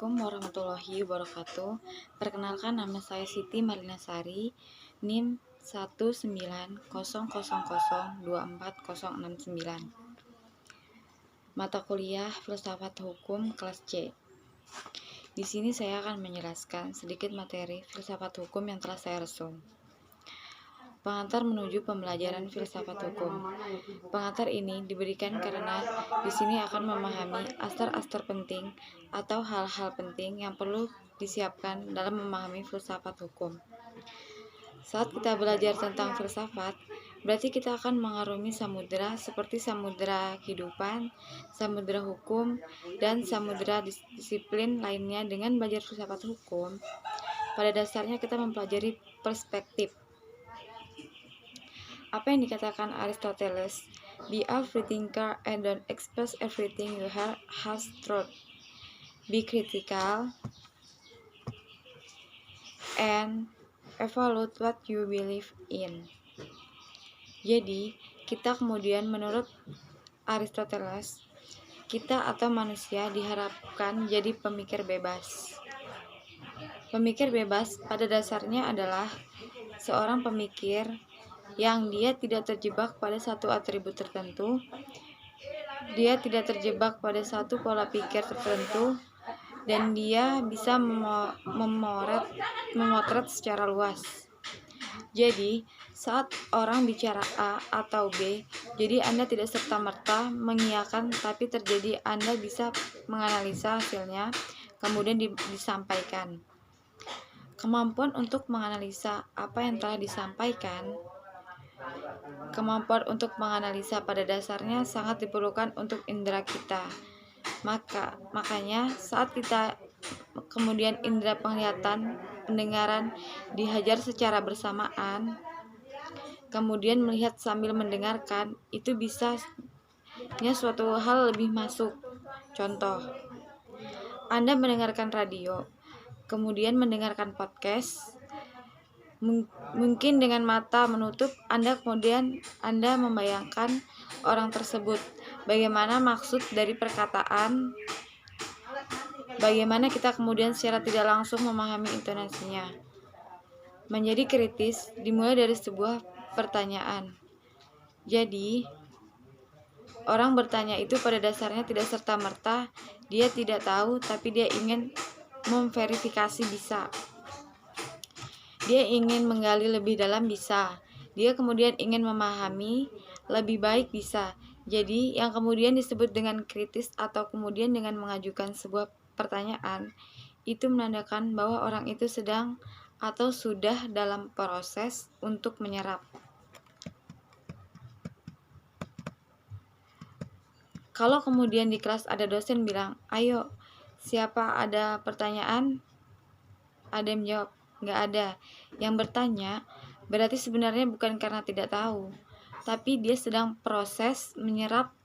Assalamualaikum warahmatullahi wabarakatuh. Perkenalkan, nama saya Siti Marinasari, NIM 19000240069. Mata kuliah Filsafat Hukum kelas C. Di sini saya akan menjelaskan sedikit materi filsafat hukum yang telah saya resum. Pengantar menuju pembelajaran filsafat hukum. Pengantar ini diberikan karena di sini akan memahami asar-asar penting atau hal-hal penting yang perlu disiapkan dalam memahami filsafat hukum. Saat kita belajar tentang filsafat, berarti kita akan mengarungi samudera seperti samudera kehidupan, samudera hukum, dan samudera disiplin lainnya. Dengan belajar filsafat hukum, pada dasarnya kita mempelajari perspektif. Apa yang dikatakan Aristoteles, be a free thinker and don't express everything you hear as truth. Be critical and evaluate what you believe in. Jadi, kita kemudian menurut Aristoteles, kita atau manusia diharapkan jadi pemikir bebas. Pemikir bebas pada dasarnya adalah seorang pemikir yang dia tidak terjebak pada satu atribut tertentu, dia tidak terjebak pada satu pola pikir tertentu, dan dia bisa memotret secara luas. Jadi, saat orang bicara A atau B, jadi Anda tidak serta-merta mengiyakan, tapi terjadi Anda bisa menganalisa hasilnya, kemudian disampaikan. Kemampuan untuk menganalisa apa yang telah disampaikan, kemampuan untuk menganalisa pada dasarnya sangat diperlukan untuk indera kita. Makanya saat kita kemudian indera penglihatan, pendengaran dihajar secara bersamaan, kemudian melihat sambil mendengarkan, itu bisa suatu hal lebih masuk. Contoh, Anda mendengarkan radio, kemudian mendengarkan podcast. Mungkin dengan mata menutup Anda membayangkan orang tersebut, bagaimana maksud dari perkataan, bagaimana kita kemudian secara tidak langsung memahami intonasinya. Menjadi kritis dimulai dari sebuah pertanyaan. Jadi, orang bertanya itu pada dasarnya tidak serta-merta dia tidak tahu, tapi dia ingin memverifikasi bisa. Dia ingin menggali lebih dalam bisa. Dia kemudian ingin memahami lebih baik bisa. Jadi yang kemudian disebut dengan kritis atau kemudian dengan mengajukan sebuah pertanyaan, itu menandakan bahwa orang itu sedang atau sudah dalam proses untuk menyerap. Kalau kemudian di kelas ada dosen bilang, ayo siapa ada pertanyaan? Ada yang jawab, nggak ada. Yang bertanya berarti sebenarnya bukan karena tidak tahu, tapi dia sedang proses menyerap.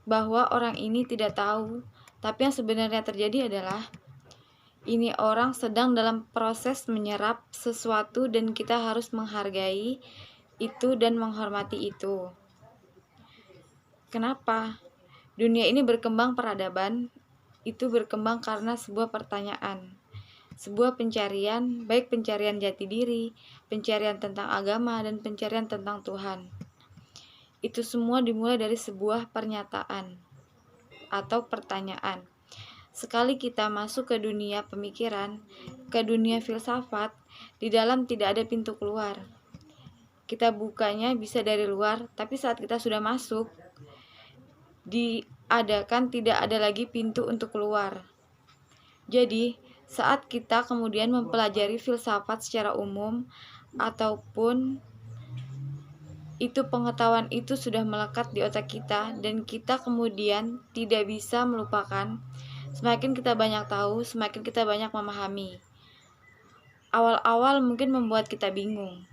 Bahwa orang ini tidak tahu, tapi yang sebenarnya terjadi adalah ini orang sedang dalam proses menyerap sesuatu dan kita harus menghargai itu dan menghormati itu. Kenapa? Dunia ini berkembang, peradaban itu berkembang karena sebuah pertanyaan, sebuah pencarian, baik pencarian jati diri, pencarian tentang agama, dan pencarian tentang Tuhan. Itu semua dimulai dari sebuah pernyataan atau pertanyaan. Sekali kita masuk ke dunia pemikiran, ke dunia filsafat, di dalam tidak ada pintu keluar. Kita bukanya bisa dari luar, tapi saat kita sudah masuk, tidak ada lagi pintu untuk keluar. Jadi, saat kita kemudian mempelajari filsafat secara umum, ataupun itu pengetahuan itu sudah melekat di otak kita, dan kita kemudian tidak bisa melupakan. Semakin kita banyak tahu, semakin kita banyak memahami. Awal-awal mungkin membuat kita bingung.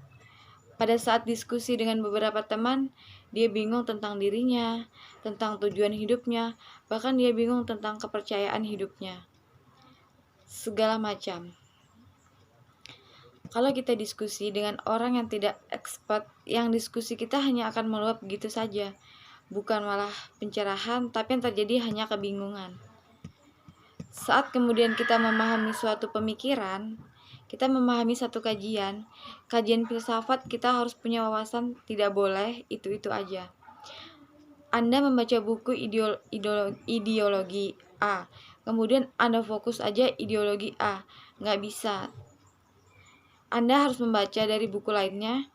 Pada saat diskusi dengan beberapa teman, dia bingung tentang dirinya, tentang tujuan hidupnya, bahkan dia bingung tentang kepercayaan hidupnya. Segala macam. Kalau kita diskusi dengan orang yang tidak expert, yang diskusi kita hanya akan meluap begitu saja. bukan malah pencerahan, tapi yang terjadi hanya kebingungan. Saat kemudian kita memahami suatu pemikiran, kita memahami satu kajian filsafat, kita harus punya wawasan, tidak boleh itu-itu aja. Anda membaca buku ideologi A, kemudian Anda fokus aja ideologi A, nggak bisa. Anda harus membaca dari buku lainnya,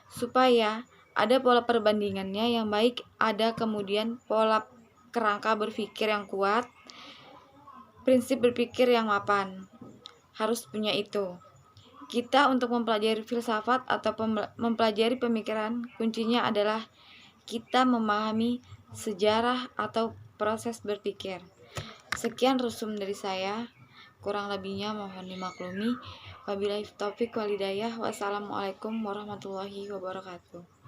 supaya ada pola perbandingannya yang baik, ada kemudian pola kerangka berpikir yang kuat, prinsip berpikir yang mapan. Harus punya itu. Kita untuk mempelajari filsafat atau mempelajari pemikiran, kuncinya adalah kita memahami sejarah atau proses berpikir. Sekian resum dari saya, kurang lebihnya mohon dimaklumi. Wabillahi taufiq wal hidayah. Wassalamualaikum warahmatullahi wabarakatuh.